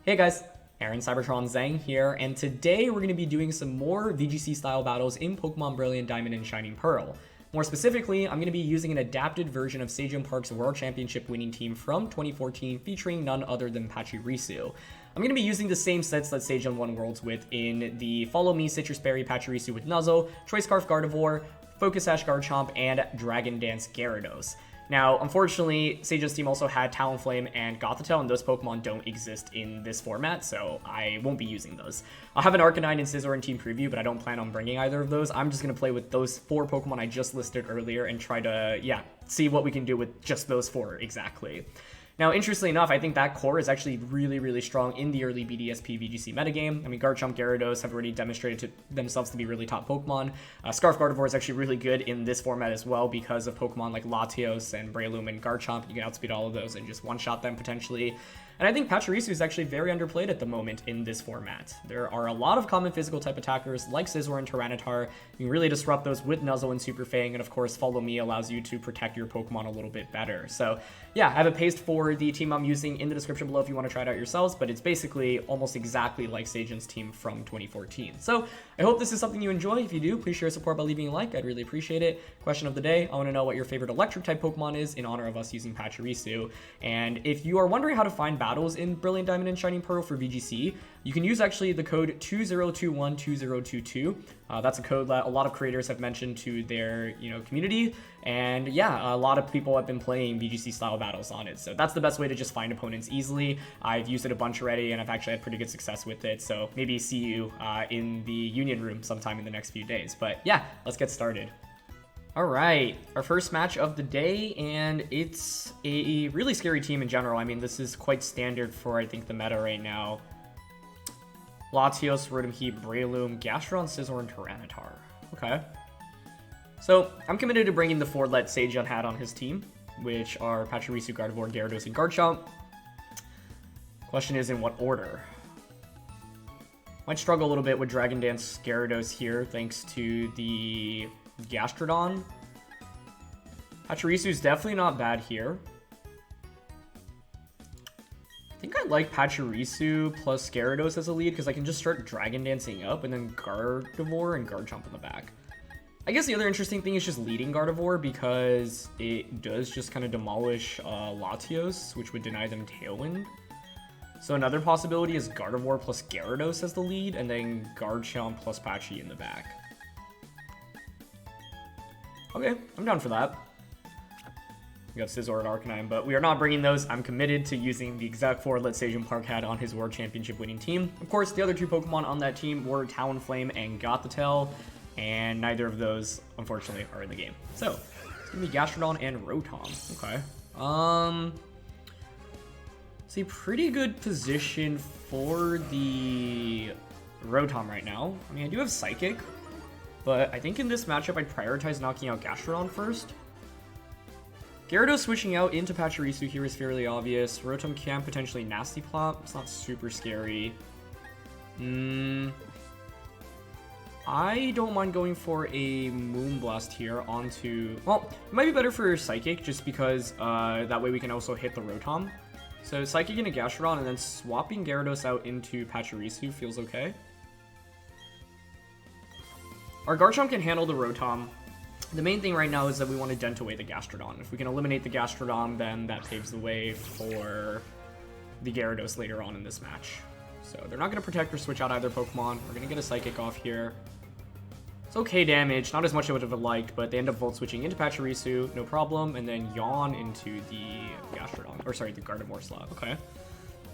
Hey guys, Aaron Cybertron Zhang here, and today we're going to be doing some more VGC style battles in Pokemon Brilliant Diamond and Shining Pearl. More specifically, I'm going to be using an adapted version of Sejun Park's World Championship winning team from 2014 featuring none other than Pachirisu. I'm going to be using the same sets that Sejun won Worlds with in the Follow Me Citrus Berry Pachirisu with Nuzzle, Choice Scarf Gardevoir, Focus Sash Garchomp, and Dragon Dance Gyarados. Now, unfortunately, Sejun's team also had Talonflame and Gothitelle, and those Pokemon don't exist in this format, so I won't be using those. I'll have an Arcanine and Scizor in Team Preview, but I don't plan on bringing either of those. I'm just going to play with those 4 Pokemon I just listed earlier and try to, see what we can do with just those 4 exactly. Now, interestingly enough, I think that core is actually really strong in the early BDSP VGC metagame. I mean, Garchomp, Gyarados have already demonstrated to themselves to be really top Pokemon. Scarf Gardevoir is actually really good in this format as well because of Pokemon like Latios and Breloom and Garchomp. You can outspeed all of those and just one-shot them potentially. And I think Pachirisu is actually very underplayed at the moment in this format. There are a lot of common physical type attackers like Scizor and Tyranitar. You can really disrupt those with Nuzzle and Super Fang, and of course Follow Me allows you to protect your Pokemon a little bit better. So yeah, I have a paste for the team I'm using in the description below if you want to try it out yourselves, but it's basically almost exactly like Sejun's team from 2014. So I hope this is something you enjoy. If you do, please share support by leaving a like. I'd really appreciate it. Question of the day, I want to know what your favorite electric type Pokemon is in honor of us using Pachirisu. And if you are wondering how to find battles in Brilliant Diamond and Shining Pearl for VGC, you can use actually the code 20212022. That's a code that a lot of creators have mentioned to their community, and yeah, a lot of people have been playing VGC style battles on it. So that's the best way to just find opponents easily. I've used it a bunch already, and I've actually had pretty good success with it. So maybe see you in the Union Room sometime in the next few days. But yeah, let's get started. All right, our first match of the day, and it's a really scary team in general. I mean, this is quite standard for, I think, the meta right now. Latios, Rotom-H, Breloom, Gastrodon, Scizor, and Tyranitar. Okay. So, I'm committed to bringing the 4 that Sejun had on his team, which are Pachirisu, Gardevoir, Gyarados, and Garchomp. Question is, in what order? Might struggle a little bit with Dragon Dance Gyarados here, thanks to the Gastrodon. Pachirisu is definitely not bad here. I think I like Pachirisu plus Gyarados as a lead because I can just start Dragon Dancing up and then Gardevoir and Garchomp in the back. I guess the other interesting thing is just leading Gardevoir because it does just kind of demolish Latios, which would deny them Tailwind. So another possibility is Gardevoir plus Gyarados as the lead and then Garchomp plus Pachi in the back. Okay, I'm down for that. We got Scizor and Arcanine, but we are not bringing those. I'm committed to using the exact 4 that Sejun Park had on his World Championship winning team. Of course, the other 2 Pokemon on that team were Talonflame and Gothitelle, and neither of those, unfortunately, are in the game. So, it's going to be Gastrodon and Rotom. Okay. It's a pretty good position for the Rotom right now. I mean, I do have Psychic, but I think in this matchup, I'd prioritize knocking out Gastrodon first. Gyarados switching out into Pachirisu here is fairly obvious. Rotom can potentially Nasty Plot. It's not super scary. I don't mind going for a Moonblast here onto... Well, it might be better for Psychic just because that way we can also hit the Rotom. So Psychic into Gastrodon and then swapping Gyarados out into Pachirisu feels okay. Our Garchomp can handle the Rotom. The main thing right now is that we want to dent away the Gastrodon. If we can eliminate the Gastrodon, then that paves the way for the Gyarados later on in this match. So they're not going to protect or switch out either Pokemon. We're going to get a Psychic off here. It's okay damage, not as much as I would have liked, but they end up Volt Switching into Pachirisu, no problem, and then Yawn into the Gastrodon, or sorry, the Gardevoir slot. Okay.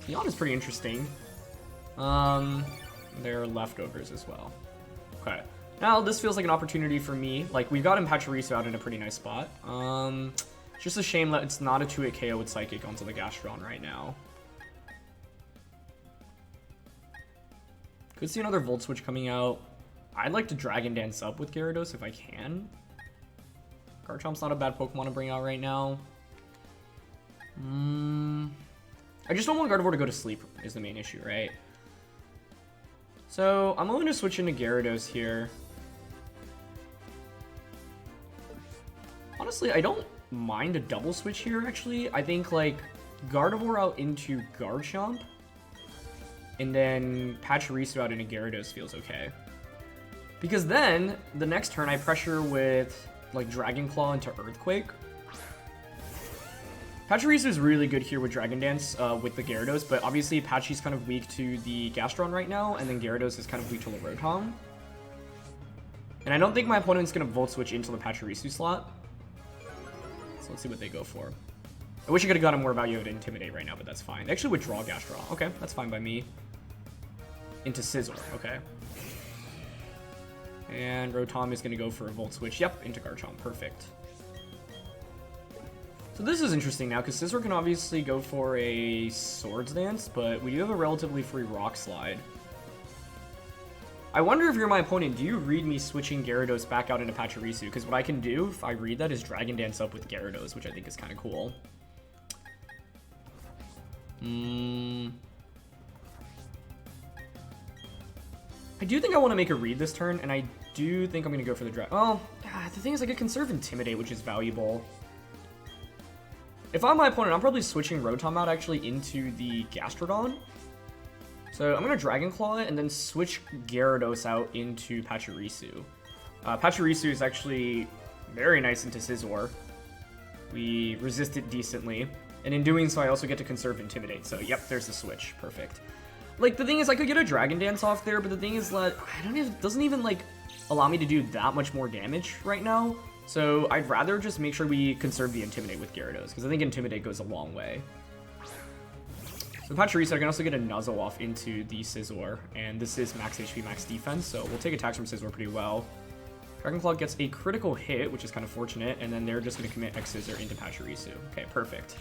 Yawn is pretty interesting. They're leftovers as well. Okay. Now, this feels like an opportunity for me. Like, we've gotten Pachirisu out in a pretty nice spot. It's just a shame that it's not a 2-hit KO with Psychic onto the Gastrodon right now. Could see another Volt Switch coming out. I'd like to Dragon Dance up with Gyarados if I can. Garchomp's not a bad Pokemon to bring out right now. I just don't want Gardevoir to go to sleep is the main issue, right? So, I'm willing to switch into Gyarados here. Honestly, I don't mind a double switch here, actually. I think, like, Gardevoir out into Garchomp And then Pachirisu out into Gyarados feels okay. Because then, the next turn I pressure with, like, Dragon Claw into Earthquake. Pachirisu is really good here with Dragon Dance with the Gyarados, but obviously Pachi's kind of weak to the Gastrodon right now, and then Gyarados is kind of weak to the Rotom. And I don't think my opponent's going to Volt Switch into the Pachirisu slot. So let's see what they go for. I wish I could have gotten more value out of Intimidate right now, but that's fine. They actually withdraw Gastrodon. Okay, that's fine by me. Into Scizor, okay. And Rotom is going to go for a Volt Switch. Yep, into Garchomp. Perfect. So this is interesting now, because Scizor can obviously go for a Swords Dance, but we do have a relatively free Rock Slide. I wonder if you're my opponent, do you read me switching Gyarados back out into Pachirisu? Because what I can do, if I read that, is Dragon Dance up with Gyarados, which I think is kind of cool. I do think I want to make a read this turn, and I do think I'm going to go for the Dragon. Oh, the thing is I could conserve Intimidate, which is valuable. If I'm my opponent, I'm probably switching Rotom out actually into the Gastrodon. So I'm going to Dragon Claw it and then switch Gyarados out into Pachirisu. Pachirisu is actually very nice into Scizor. We resist it decently. And in doing so, I also get to conserve Intimidate. So yep, there's the switch. Perfect. Like, the thing is, I could get a Dragon Dance off there, but the thing is that it doesn't even, like, allow me to do that much more damage right now. So I'd rather just make sure we conserve the Intimidate with Gyarados, because I think Intimidate goes a long way. So Pachirisu, I can also get a Nuzzle off into the Scizor, and this is max HP, max defense, so we'll take attacks from Scizor pretty well. Dragon Claw gets a critical hit, which is kind of fortunate, and then they're just going to commit X Scizor into Pachirisu. Okay, perfect.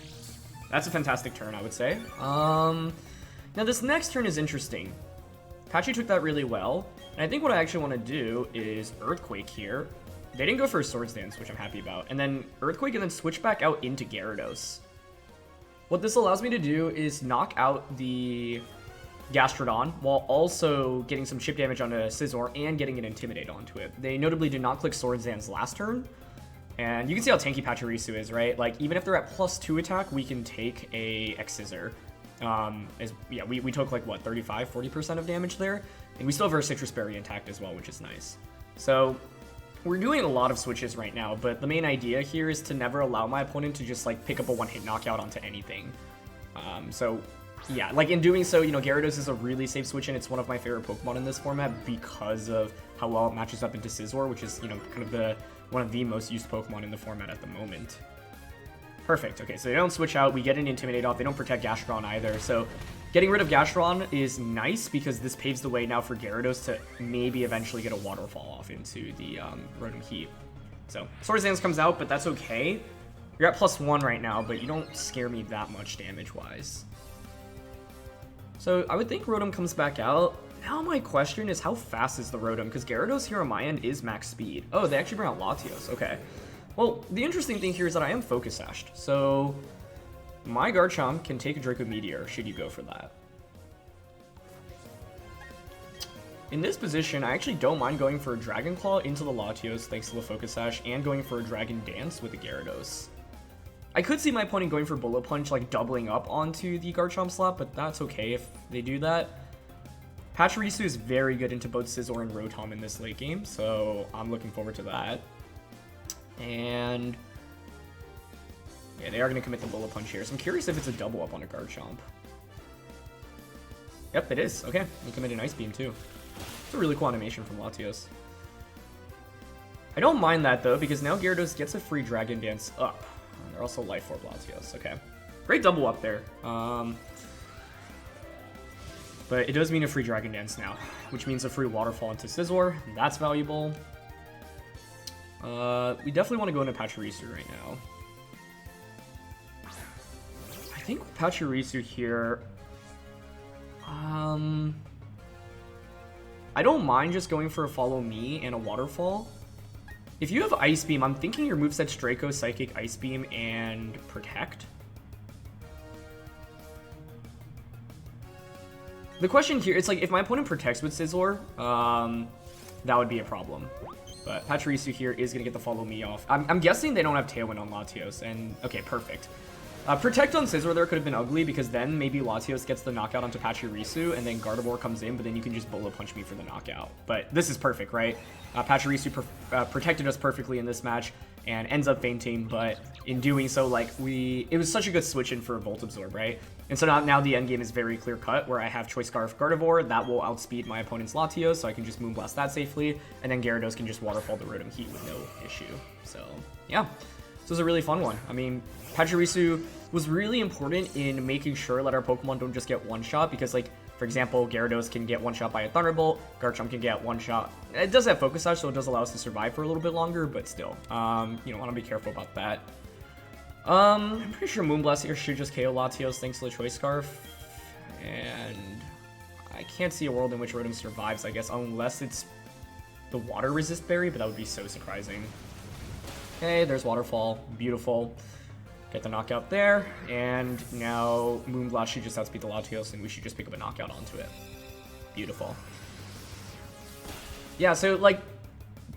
That's a fantastic turn, I would say. Now this next turn is interesting. Pachi took that really well, and I think what I actually want to do is Earthquake here. They didn't go for a Swords Dance, which I'm happy about, and then Earthquake and then switch back out into Gyarados. What this allows me to do is knock out the Gastrodon while also getting some chip damage onto Scizor and getting an Intimidate onto it. They notably did not click Swords Dance last turn, and you can see how tanky Pachirisu is, right? Like, even if they're at +2 attack, we can take a X Scizor. We took like, what, 35-40% of damage there, and we still have our Citrus Berry intact as well, which is nice. So we're doing a lot of switches right now, but the main idea here is to never allow my opponent to just like pick up a one-hit knockout onto anything. So yeah, like in doing so, you know, Gyarados is a really safe switch, and it's one of my favorite Pokemon in this format because of how well it matches up into Scizor, which is, you know, kind of one of the most used Pokemon in the format at the moment. Perfect. Okay, so they don't switch out. We get an Intimidate off. They don't protect Gastrodon either. So getting rid of Gastrodon is nice because this paves the way now for Gyarados to maybe eventually get a Waterfall off into the Rotom-H. So Swords Dance comes out, but that's okay. You're at +1 right now, but you don't scare me that much damage-wise. So I would think Rotom comes back out. Now my question is, how fast is the Rotom? Because Gyarados here on my end is max speed. Oh, they actually bring out Latios. Okay. Well, the interesting thing here is that I am Focus Sashed, so my Garchomp can take a Draco Meteor, should you go for that. In this position, I actually don't mind going for a Dragon Claw into the Latios, thanks to the Focus Sash, and going for a Dragon Dance with the Gyarados. I could see my opponent going for Bullet Punch, like doubling up onto the Garchomp slot, but that's okay if they do that. Pachirisu is very good into both Scizor and Rotom in this late game, so I'm looking forward to that. And yeah, they are going to commit the Bullet Punch here. So I'm curious if it's a double up on a Garchomp. Yep, it is. Okay, they commit an Ice Beam too. It's a really cool animation from Latios. I don't mind that though, because now Gyarados gets a free Dragon Dance up. And they're also Life Orb Latios. Okay, great double up there. But it does mean a free Dragon Dance now, which means a free Waterfall into Scizor. That's valuable. We definitely want to go into Pachirisu right now. I think Pachirisu here, I don't mind just going for a Follow Me and a Waterfall. If you have Ice Beam, I'm thinking your moveset's Draco, Psychic, Ice Beam, and Protect. The question here, it's like, if my opponent protects with Scizor, that would be a problem. But Pachirisu here is going to get the Follow Me off. I'm guessing they don't have Tailwind on Latios, and okay, perfect. Protect on Scizor there could have been ugly because then maybe Latios gets the knockout onto Pachirisu and then Gardevoir comes in, but then you can just Bullet Punch me for the knockout. But this is perfect, right? Pachirisu protected us perfectly in this match and ends up fainting, but in doing so, like, it was such a good switch in for a Volt Absorb, right? And so now the end game is very clear cut where I have Choice Scarf Gardevoir, that will outspeed my opponent's Latios, so I can just Moonblast that safely, and then Gyarados can just Waterfall the Rotom-H with no issue. So, yeah. This was a really fun one. I mean, Pachirisu was really important in making sure that our Pokemon don't just get one-shot, because, like, for example, Gyarados can get one-shot by a Thunderbolt, Garchomp can get one-shot. It does have Focus Sash, so it does allow us to survive for a little bit longer, but still, you know, want to be careful about that. I'm pretty sure Moonblast here should just KO Latios thanks to the Choice Scarf, and I can't see a world in which Rotom survives, I guess, unless it's the Water Resist Berry, but that would be so surprising. Okay, there's Waterfall, beautiful. Get the knockout there, and now Moonblast should just outspeed the Latios, and we should just pick up a knockout onto it. Beautiful. Yeah, so, like...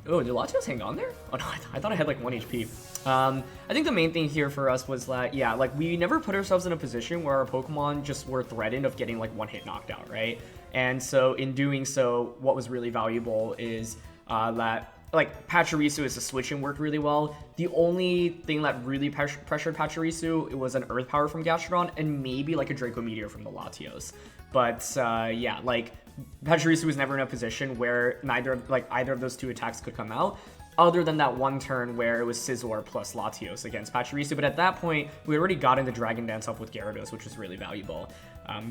Oh, did Latios hang on there? Oh, no, I thought I had, like, 1 HP. I think the main thing here for us was that, yeah, like, we never put ourselves in a position where our Pokemon just were threatened of getting, like, one-hit knocked out, right? And so, in doing so, what was really valuable is that... Like, Pachirisu as a switch and worked really well. The only thing that really pressured Pachirisu, it was an Earth Power from Gastrodon and maybe like a Draco Meteor from the Latios. But yeah, like Pachirisu was never in a position where either of those two attacks could come out, other than that one turn where it was Scizor plus Latios against Pachirisu. But at that point, we already got into Dragon Dance off with Gyarados, which was really valuable.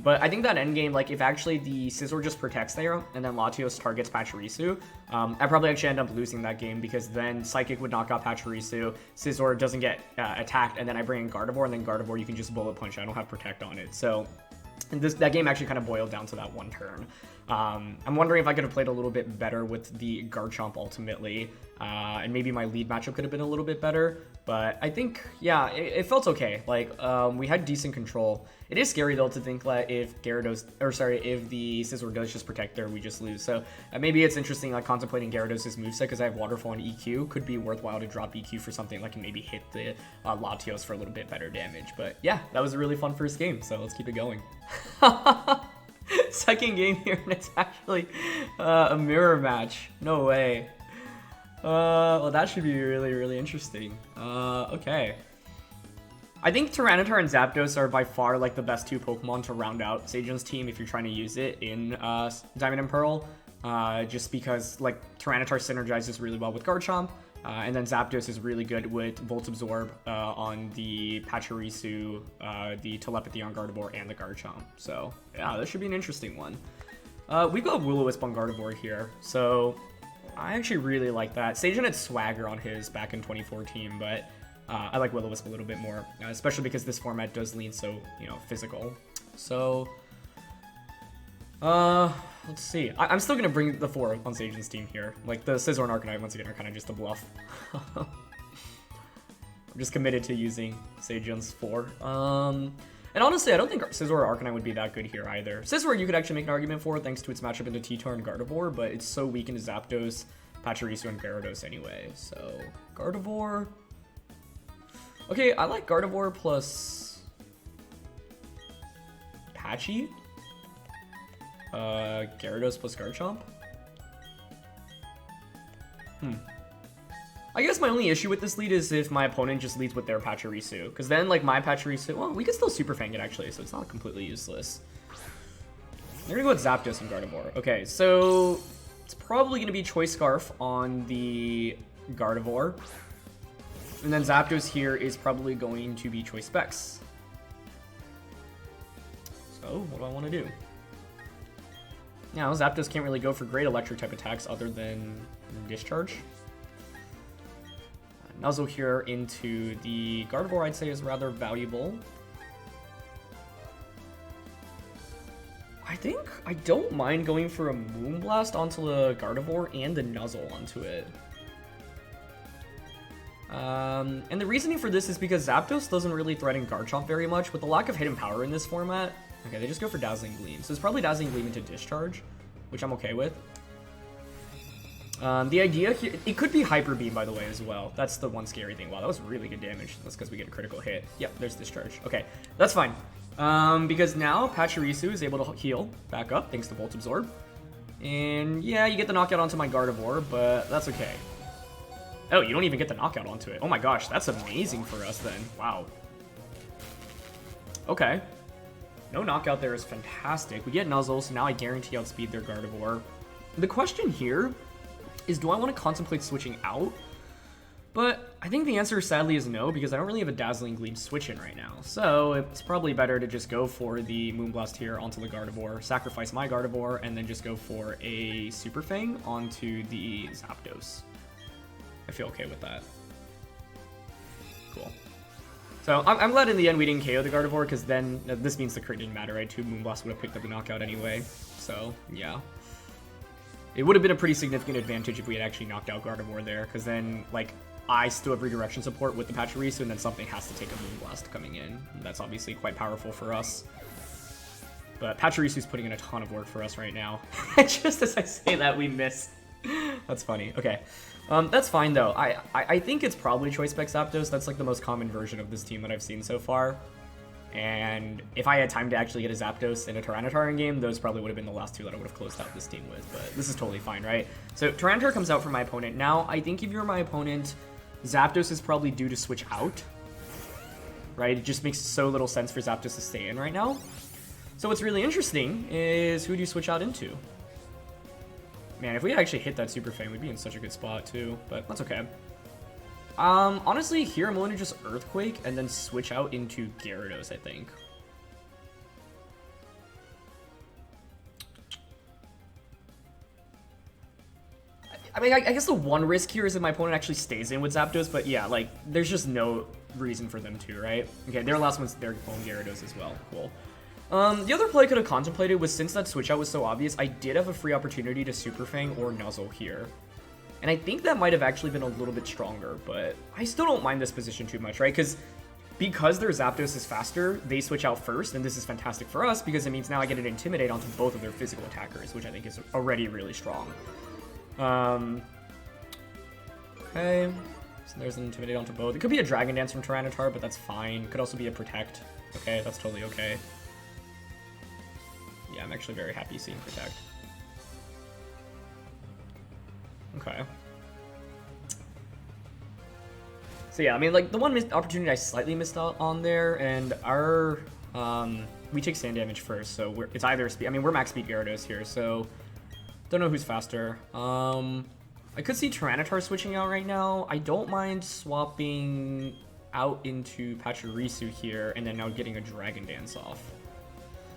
But I think that endgame, like, if actually the Scizor just protects there, and then Latios targets Pachirisu, I probably actually end up losing that game, because then Psychic would knock out Pachirisu, Scizor doesn't get attacked, and then I bring in Gardevoir, and then Gardevoir you can just Bullet Punch. I don't have Protect on it, so... that game actually kind of boiled down to that one turn. I'm wondering if I could have played a little bit better with the Garchomp ultimately, and maybe my lead matchup could have been a little bit better, but I think, yeah, it felt okay. Like, we had decent control. It is scary, though, to think that if if the Scizor does just protect there, we just lose. So maybe it's interesting, like, contemplating Gyarados' moveset, because I have Waterfall and EQ. Could be worthwhile to drop EQ for something like maybe hit the Latios for a little bit better damage. But yeah, that was a really fun first game, so let's keep it going. Second game here, and it's actually a mirror match. No way. Well, that should be really, really interesting. Okay. I think Tyranitar and Zapdos are by far, like, the best two Pokemon to round out Sejun's team if you're trying to use it in Diamond and Pearl. Just because, like, Tyranitar synergizes really well with Garchomp, and then Zapdos is really good with Volt Absorb on the Pachirisu, the Telepathy on Gardevoir, and the Garchomp. So, yeah, this should be an interesting one. We've got Will-O-Wisp on Gardevoir here, so I actually really like that. Sejun had Swagger on his back in 2014, but I like Will-O-Wisp a little bit more, especially because this format does lean so, you know, physical. So, let's see. I'm still going to bring the 4 on Sejun's team here. Like, the Scizor and Arcanine, once again, are kind of just a bluff. I'm just committed to using Sejun's 4. And honestly, I don't think Scizor or Arcanine would be that good here either. Scizor you could actually make an argument for, thanks to its matchup into T-Tar and Gardevoir, but it's so weak into Zapdos, Pachirisu, and Gyarados anyway. So, Gardevoir... Okay, I like Gardevoir plus... Patchy? Gyarados plus Garchomp? I guess my only issue with this lead is if my opponent just leads with their Pachirisu. Because then, like, my Pachirisu... Well, we can still Super Fang it, actually, so it's not completely useless. I'm gonna go with Zapdos and Gardevoir. Okay, so... It's probably gonna be Choice Scarf on the Gardevoir. And then Zapdos here is probably going to be Choice Specs. So, what do I want to do? Now, Zapdos can't really go for great electric type attacks other than Discharge. Nuzzle here into the Gardevoir, I'd say, is rather valuable. I think I don't mind going for a Moonblast onto the Gardevoir and the Nuzzle onto it. And the reasoning for this is because Zapdos doesn't really threaten Garchomp very much. With the lack of hidden power in this format, okay, they just go for Dazzling Gleam. So it's probably Dazzling Gleam into Discharge, which I'm okay with. The idea here, it could be Hyper Beam, by the way, as well. That's the one scary thing. Wow, that was really good damage. That's because we get a critical hit. Yep, there's Discharge. Okay, that's fine. Because now Pachirisu is able to heal back up thanks to Volt Absorb. And yeah, you get the knockout onto my Gardevoir, but that's okay. Oh, you don't even get the knockout onto it. Oh my gosh, that's amazing for us then. Wow. Okay. No knockout there is fantastic. We get Nuzzle, so now I guarantee outspeed their Gardevoir. The question here is, do I want to contemplate switching out? But I think the answer sadly is no, because I don't really have a Dazzling Gleam switch in right now. So it's probably better to just go for the Moonblast here onto the Gardevoir, sacrifice my Gardevoir, and then just go for a Super Fang onto the Zapdos. I feel okay with that. Cool. So I'm glad in the end we didn't KO the Gardevoir, because then this means the crit didn't matter, right? 2 Moonblast would have picked up the knockout anyway. So yeah. It would have been a pretty significant advantage if we had actually knocked out Gardevoir there, because then, like, I still have redirection support with the Pachirisu, and then something has to take a Moonblast coming in. That's obviously quite powerful for us. But Pachirisu's putting in a ton of work for us right now. Just as I say that, we missed. That's funny. Okay. That's fine, though. I think it's probably Choice Spec Zapdos. That's, like, the most common version of this team that I've seen so far. And if I had time to actually get a Zapdos and a Tyranitar in game, those probably would have been the last two that I would have closed out this team with. But this is totally fine, right? So Tyranitar comes out for my opponent. Now, I think if you're my opponent, Zapdos is probably due to switch out, right? It just makes so little sense for Zapdos to stay in right now. So what's really interesting is, who do you switch out into? Man, if we actually hit that Super Fang, we'd be in such a good spot too, but that's okay. Honestly, here I'm willing to just Earthquake and then switch out into Gyarados, I think. I mean, I guess the one risk here is that my opponent actually stays in with Zapdos, but yeah, like, there's just no reason for them to, right? Okay, their last one's their own Gyarados as well. Cool. The other play I could have contemplated was, since that switch out was so obvious, I did have a free opportunity to Super Fang or Nuzzle here. And I think that might have actually been a little bit stronger, but I still don't mind this position too much, right? Because their Zapdos is faster, they switch out first, and this is fantastic for us because it means now I get an Intimidate onto both of their physical attackers, which I think is already really strong. Okay, so there's an Intimidate onto both. It could be a Dragon Dance from Tyranitar, but that's fine. It could also be a Protect. Okay, that's totally okay. Yeah, I'm actually very happy seeing Protect. Okay. So yeah, I mean, like, the one opportunity I slightly missed out on there, and our, we take sand damage first, so it's either speed, I mean, we're max speed Gyarados here, so don't know who's faster. I could see Tyranitar switching out right now. I don't mind swapping out into Pachirisu here, and then now getting a Dragon Dance off.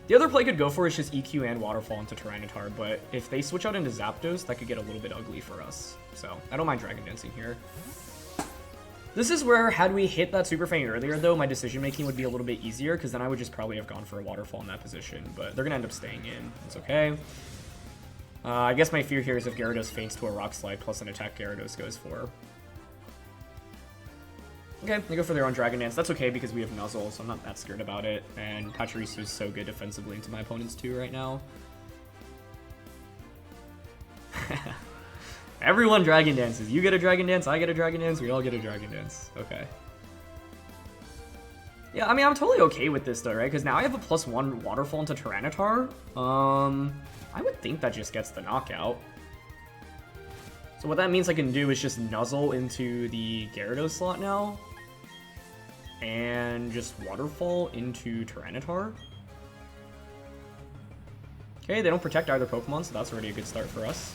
The other play I could go for is just EQ and Waterfall into Tyranitar, but if they switch out into Zapdos, that could get a little bit ugly for us. So, I don't mind Dragon Dancing here. This is where, had we hit that Super Fang earlier, though, my decision-making would be a little bit easier, because then I would just probably have gone for a Waterfall in that position, but they're going to end up staying in. It's okay. I guess my fear here is if Gyarados faints to a Rock Slide plus an attack Gyarados goes for. Okay, they go for their own Dragon Dance. That's okay because we have Nuzzle, so I'm not that scared about it. And Pachirisu is so good defensively into my opponents too right now. Everyone Dragon Dances. You get a Dragon Dance, I get a Dragon Dance, we all get a Dragon Dance. Okay. Yeah, I mean, I'm totally okay with this though, right? Because now I have a +1 Waterfall into Tyranitar. I would think that just gets the knockout. So what that means I can do is just Nuzzle into the Gyarados slot now. And just Waterfall into Tyranitar. Okay, they don't protect either Pokemon, so that's already a good start for us.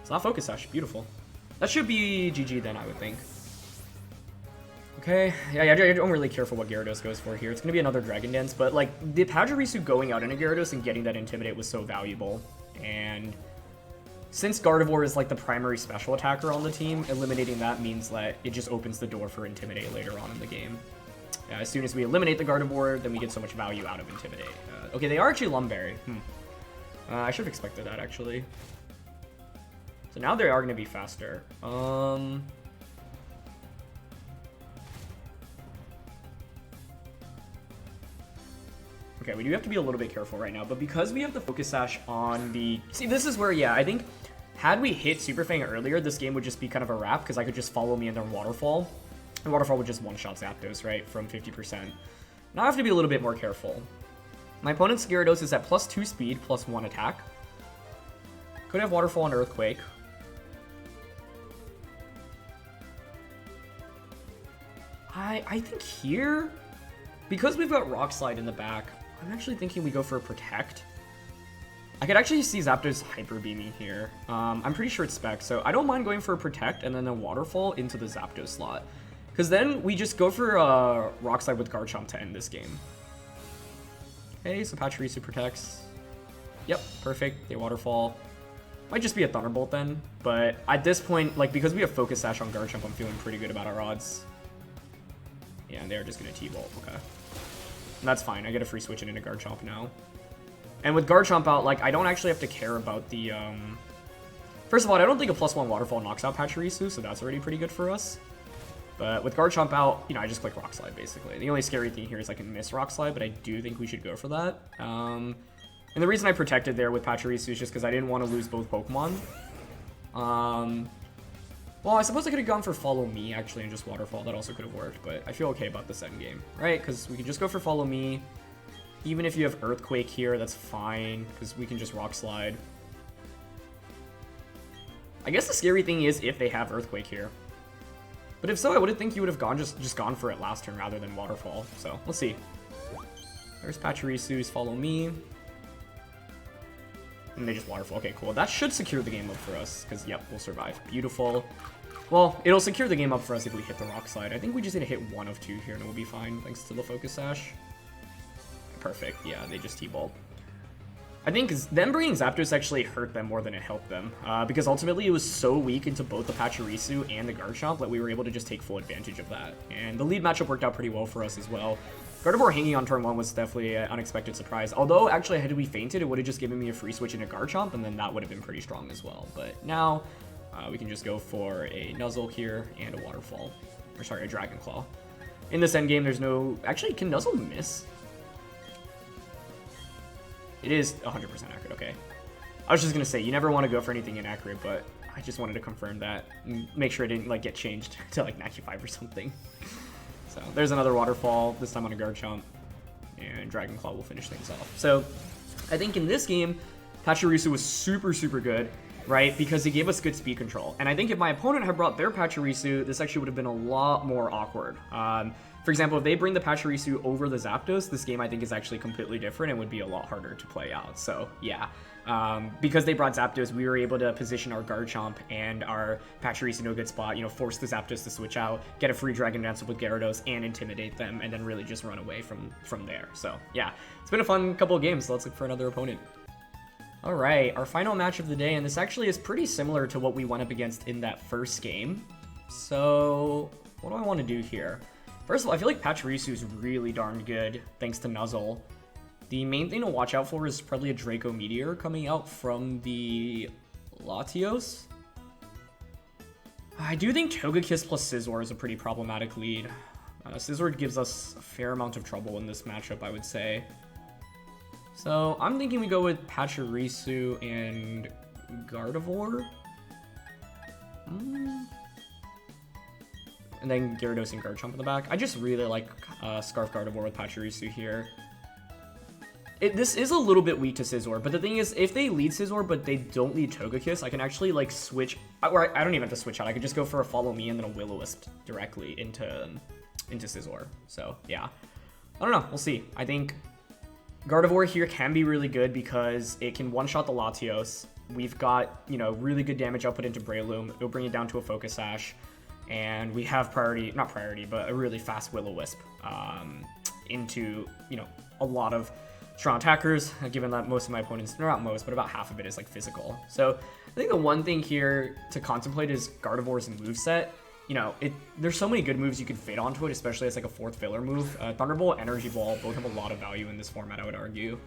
It's not Focus Sash, beautiful. That should be GG then, I would think. Okay, yeah, I don't really care for what Gyarados goes for here. It's going to be another Dragon Dance, but like, the Pachirisu going out into Gyarados and getting that Intimidate was so valuable. And since Gardevoir is like the primary special attacker on the team, eliminating that means that it just opens the door for Intimidate later on in the game. As soon as we eliminate the Gardevoir, then we get so much value out of Intimidate. Okay, they are actually Lumberry. I should have expected that, actually. So now they are going to be faster. Okay, we do have to be a little bit careful right now, but because we have the Focus Sash on the... See, this is where, yeah, I think Had we hit Super Fang earlier, this game would just be kind of a wrap, because I could just follow me and then Waterfall. And Waterfall would just one-shot Zapdos, right, from 50%. Now I have to be a little bit more careful. My opponent's Gyarados is at +2 speed, +1 attack. Could have Waterfall and Earthquake. I think here, because we've got Rock Slide in the back, I'm actually thinking we go for a Protect. I could actually see Zapdos Hyper Beaming here. I'm pretty sure it's Spec, so I don't mind going for a Protect and then a Waterfall into the Zapdos slot. Because then we just go for Rock Slide with Garchomp to end this game. Okay, so Pachirisu protects. Yep, perfect. They Waterfall. Might just be a Thunderbolt then, but at this point, like, because we have Focus Sash on Garchomp, I'm feeling pretty good about our odds. Yeah, and they're just going to T-Bolt, okay. And that's fine, I get a free switch into Garchomp now. And with Garchomp out, like, I don't actually have to care about the, First of all, I don't think a +1 Waterfall knocks out Pachirisu, so that's already pretty good for us. But with Garchomp out, you know, I just click Rock Slide, basically. The only scary thing here is I can miss Rock Slide, but I do think we should go for that. And the reason I protected there with Pachirisu is just because I didn't want to lose both Pokemon. Well, I suppose I could have gone for Follow Me, actually, and just Waterfall. That also could have worked, but I feel okay about this end game, right? Because we can just go for Follow Me. Even if you have Earthquake here, that's fine, because we can just Rock Slide. I guess the scary thing is if they have Earthquake here. But if so, I would think you would have just gone for it last turn rather than Waterfall. So, let's see. There's Pachirisu's Follow Me. And they just Waterfall. Okay, cool. That should secure the game up for us, because, yep, we'll survive. Beautiful. Well, it'll secure the game up for us if we hit the Rock Slide. I think we just need to hit 1 of 2 here, and we'll be fine, thanks to the Focus Sash. Perfect. Yeah, they just T-Bolt. I think them bringing Zapdos actually hurt them more than it helped them, because ultimately it was so weak into both the Pachirisu and the Garchomp that we were able to just take full advantage of that. And the lead matchup worked out pretty well for us as well. Gardevoir hanging on turn 1 was definitely an unexpected surprise, although actually had we fainted, it would have just given me a free switch into Garchomp, and then that would have been pretty strong as well. But now, we can just go for a Nuzzle here and a Waterfall. Or sorry, a Dragon Claw. In this endgame, there's no... Actually, can Nuzzle miss? It is 100% accurate, okay. I was just going to say, you never want to go for anything inaccurate, but I just wanted to confirm that and make sure it didn't, like, get changed to, like, 95 or something. So, there's another Waterfall, this time on a Garchomp, and Dragon Claw will finish things off. So, I think in this game, Pachirisu was super, super good, right, because he gave us good speed control. And I think if my opponent had brought their Pachirisu, this actually would have been a lot more awkward. For example, if they bring the Pachirisu over the Zapdos, this game I think is actually completely different and would be a lot harder to play out. So yeah, because they brought Zapdos, we were able to position our Garchomp and our Pachirisu in a good spot, you know, force the Zapdos to switch out, get a free Dragon Dance with Gyarados, and intimidate them, and then really just run away from there. So yeah, it's been a fun couple of games, so let's look for another opponent. All right, our final match of the day, and this actually is pretty similar to what we went up against in that first game. So what do I want to do here? First of all, I feel like Pachirisu is really darn good, thanks to Nuzzle. The main thing to watch out for is probably a Draco Meteor coming out from the Latios. I do think Togekiss plus Scizor is a pretty problematic lead. Scizor gives us a fair amount of trouble in this matchup, I would say. So I'm thinking we go with Pachirisu and Gardevoir. And then Gyarados and Garchomp in the back. I just really like Scarf Gardevoir with Pachirisu here. This is a little bit weak to Scizor, but the thing is, if they lead Scizor but they don't lead Togekiss, I can actually like switch, or I don't even have to switch out. I could just go for a Follow Me and then a Will-O-Wisp directly into Scizor. So yeah, I don't know. We'll see. I think Gardevoir here can be really good because it can one-shot the Latios. We've got, you know, really good damage output into Breloom. It'll bring it down to a Focus Sash. And we have not priority, but a really fast Will-O-Wisp into, you know, a lot of strong attackers, given that most of my opponents, not most, but about half of it is like physical. So I think the one thing here to contemplate is Gardevoir's moveset. You know, there's so many good moves you can fit onto it, especially as like a fourth filler move. Thunderbolt, Energy Ball, both have a lot of value in this format, I would argue.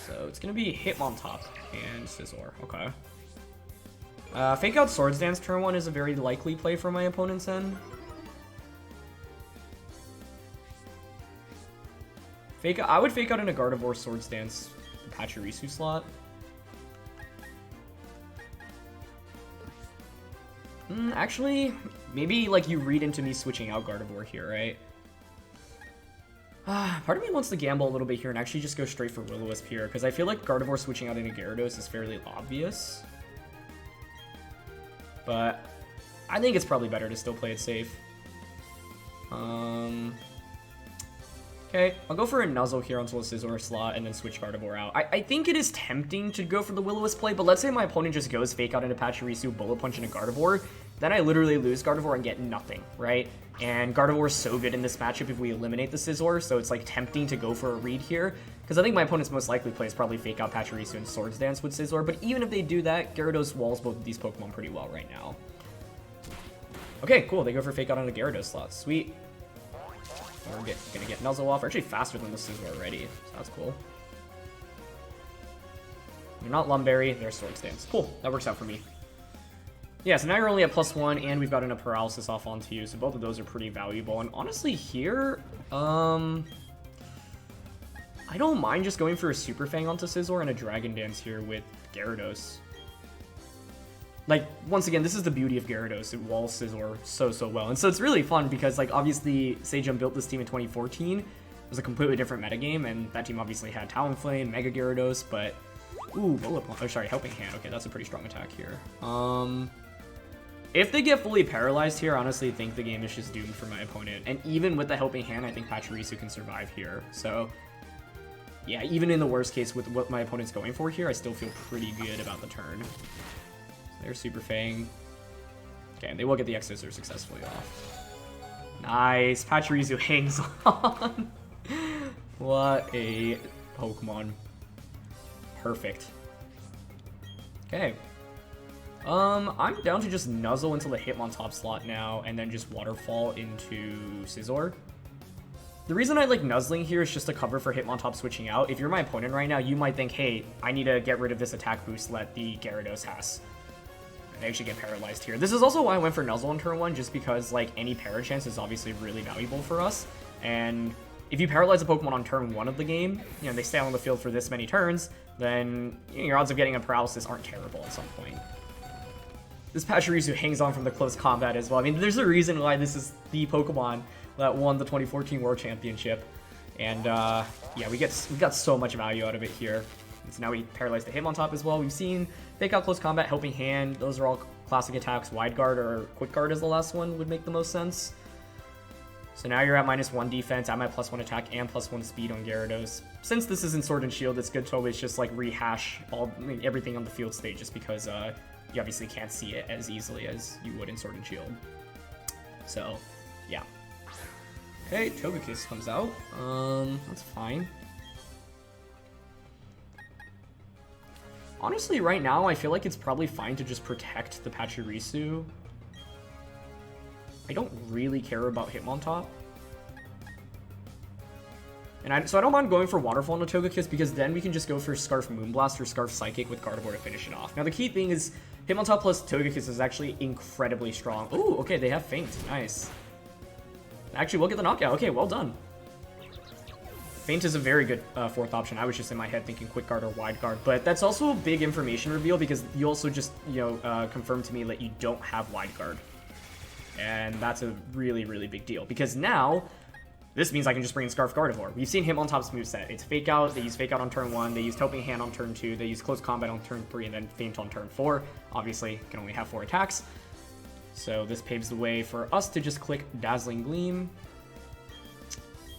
So it's going to be Hitmontop and Scizor. Okay. Fake out Swords Dance turn 1 is a very likely play for my opponent's end. I would fake out in a Gardevoir Swords Dance Pachirisu slot. Actually, maybe like you read into me switching out Gardevoir here, right? Part of me wants to gamble a little bit here and actually just go straight for Will-O-Wisp here, because I feel like Gardevoir switching out into Gyarados is fairly obvious. But I think it's probably better to still play it safe. Okay, I'll go for a Nuzzle here until a Scizor slot and then switch Gardevoir out. I think it is tempting to go for the Will-O-Wisp play, but let's say my opponent just goes Fake Out into Pachirisu, Bullet Punch into Gardevoir, then I literally lose Gardevoir and get nothing, right? And Gardevoir is so good in this matchup if we eliminate the Scizor, so it's like tempting to go for a read here, because I think my opponent's most likely play is probably Fake Out Pachirisu and Swords Dance with Scizor, but even if they do that, Gyarados walls both of these Pokemon pretty well right now. Okay, cool, they go for Fake Out on the Gyarados slot, sweet. We're gonna get Nuzzle off. We're actually faster than the Scizor already, so that's cool. You're not Lumberry, they're Swords Dance. Cool, that works out for me. Yeah, so now you're only at +1, and we've gotten a Paralysis off onto you, so both of those are pretty valuable. And honestly, here, I don't mind just going for a Super Fang onto Scizor and a Dragon Dance here with Gyarados. Like, once again, this is the beauty of Gyarados. It walls Scizor so well. And so it's really fun because, like, obviously, Sejun built this team in 2014. It was a completely different metagame, and that team obviously had Talonflame, Mega Gyarados, but... Ooh, Bullet Punch. Oh, sorry, Helping Hand. Okay, that's a pretty strong attack here. If they get fully paralyzed here, I honestly think the game is just doomed for my opponent. And even with the Helping Hand, I think Pachirisu can survive here. So, yeah, even in the worst case with what my opponent's going for here, I still feel pretty good about the turn. There's Super Fang. Okay, they will get the X-Scissor successfully off. Nice! Pachirisu hangs on! What a Pokemon. Perfect. Okay. I'm down to just Nuzzle into the Hitmontop slot now, and then just Waterfall into Scizor. The reason I like Nuzzling here is just to cover for Hitmontop switching out. If you're my opponent right now, you might think, hey, I need to get rid of this attack boost that the Gyarados has. They actually get paralyzed here. This is also why I went for Nuzzle on turn 1, just because like any para chance is obviously really valuable for us. And if you paralyze a Pokemon on turn 1 of the game, you know, they stay on the field for this many turns, then you know, your odds of getting a paralysis aren't terrible at some point. This Pachirisu hangs on from the close combat as well. I mean, there's a reason why this is the Pokemon that won the 2014 World Championship. And yeah, we got so much value out of it here. So now we paralyze the Hitmontop as well. We've seen Fake Out Close Combat, Helping Hand. Those are all classic attacks. Wide Guard or Quick Guard is the last one, would make the most sense. So now you're at -1 defense, I'm at +1 attack and +1 speed on Gyarados. Since this isn't Sword and Shield, it's good to always just like rehash everything on the field state, just because you obviously can't see it as easily as you would in Sword and Shield. So, yeah. Okay, Togekiss comes out. That's fine. Honestly, right now, I feel like it's probably fine to just protect the Pachirisu. I don't really care about Hitmontop. And so I don't mind going for Waterfall into Togekiss, because then we can just go for Scarf Moonblast or Scarf Psychic with Gardevoir to finish it off. Now, the key thing is Hitmontop plus Togekiss is actually incredibly strong. Ooh, okay, they have Feint. Nice. Actually, we'll get the knockout. Okay, well done. Feint is a very good fourth option. I was just in my head thinking Quick Guard or Wide Guard, but that's also a big information reveal, because you also just, you know, confirmed to me that you don't have Wide Guard. And that's a really, really big deal, because now this means I can just bring in Scarf Gardevoir. We've seen Hitmontop's moveset. It's Fake Out. They use Fake Out on turn 1. They use Helping Hand on turn 2. They use Close Combat on turn 3, and then Feint on turn 4. Obviously, can only have 4 attacks. So this paves the way for us to just click Dazzling Gleam.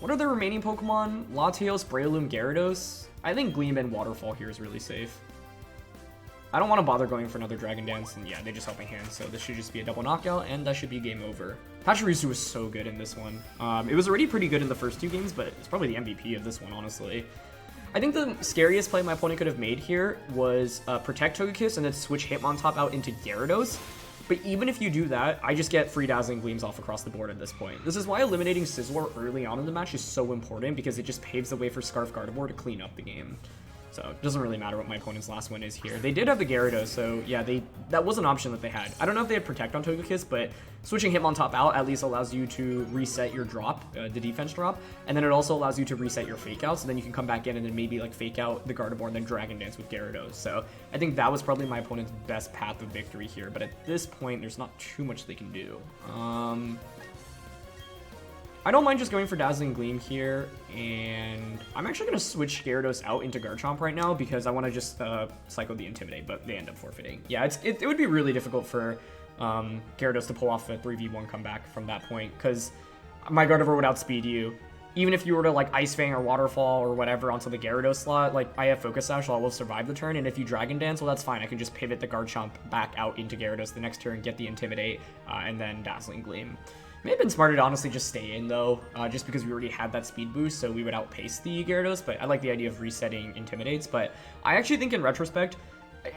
What are the remaining Pokemon? Latios, Breloom, Gyarados. I think Gleam and Waterfall here is really safe. I don't want to bother going for another Dragon Dance, and yeah, they just Helping Hand, so this should just be a double knockout, and that should be game over. Pachirisu was so good in this one. It was already pretty good in the first 2 games, but it's probably the MVP of this one, honestly. I think the scariest play my opponent could have made here was protect Togekiss and then switch Hitmontop out into Gyarados. But even if you do that, I just get free Dazzling Gleams off across the board at this point. This is why eliminating Scizor early on in the match is so important, because it just paves the way for Scarf Gardevoir to clean up the game. So it doesn't really matter what my opponent's last one is here. They did have the Gyarados, so yeah, that was an option that they had. I don't know if they had Protect on Togekiss, but switching Hitmontop out at least allows you to reset your drop, the defense drop, and then it also allows you to reset your Fake Out, so then you can come back in and then maybe like Fake Out the Gardevoir and then Dragon Dance with Gyarados. So I think that was probably my opponent's best path of victory here, but at this point, there's not too much they can do. I don't mind just going for Dazzling Gleam here, and I'm actually going to switch Gyarados out into Garchomp right now because I want to just cycle the Intimidate, but they end up forfeiting. Yeah, it would be really difficult for Gyarados to pull off a 3v1 comeback from that point because my Gardevoir would outspeed you. Even if you were to like Ice Fang or Waterfall or whatever onto the Gyarados slot, like I have Focus Sash, so I will survive the turn, and if you Dragon Dance, well that's fine. I can just pivot the Garchomp back out into Gyarados the next turn, get the Intimidate, and then Dazzling Gleam. May have been smarter to honestly just stay in though, just because we already had that speed boost, so we would outpace the Gyarados, but I like the idea of resetting Intimidates. But I actually think in retrospect,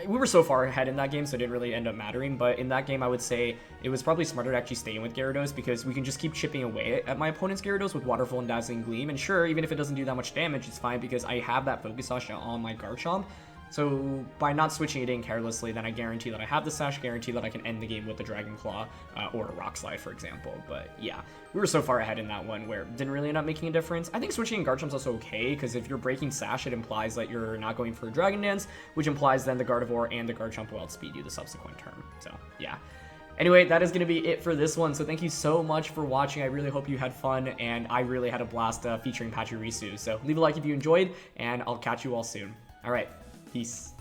we were so far ahead in that game, so it didn't really end up mattering, but in that game I would say it was probably smarter to actually stay in with Gyarados because we can just keep chipping away at my opponent's Gyarados with Waterfall and Dazzling Gleam, and sure, even if it doesn't do that much damage, it's fine because I have that Focus Sash on my Garchomp. So by not switching it in carelessly, then I guarantee that I have the Sash, guarantee that I can end the game with the Dragon Claw or a Rock Slide, for example. But yeah, we were so far ahead in that one where it didn't really end up making a difference. I think switching in Garchomp's also okay, because if you're breaking Sash, it implies that you're not going for a Dragon Dance, which implies then the Gardevoir and the Garchomp will outspeed you the subsequent turn. So yeah. Anyway, that is going to be it for this one, so thank you so much for watching. I really hope you had fun, and I really had a blast featuring Pachirisu. So leave a like if you enjoyed, and I'll catch you all soon. Alright, peace.